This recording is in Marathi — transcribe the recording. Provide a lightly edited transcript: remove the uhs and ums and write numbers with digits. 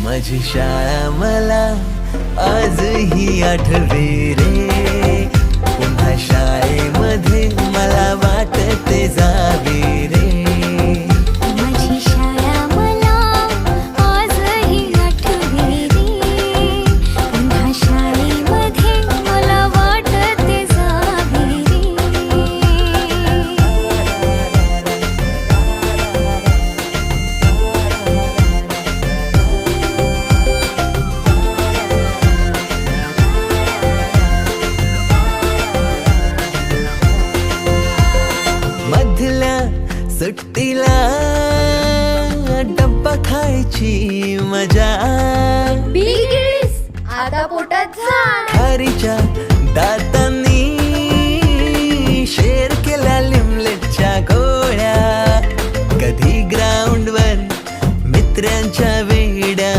माझी शाळा मला आजही आठवे रे. पुन्हा शाळेमध्ये मला वाटते जावे रे. माझी शाळा मला आजही आठवे रे. पुन्हा शाळेमध्ये मला वाटते जावे रे. मधल्या सुट्टीला डब्बा खायची मजा. बिलगिरीस आता पोटात झाड. खारीच्या दातांनी शेर केल्या लिमलेटच्या गो.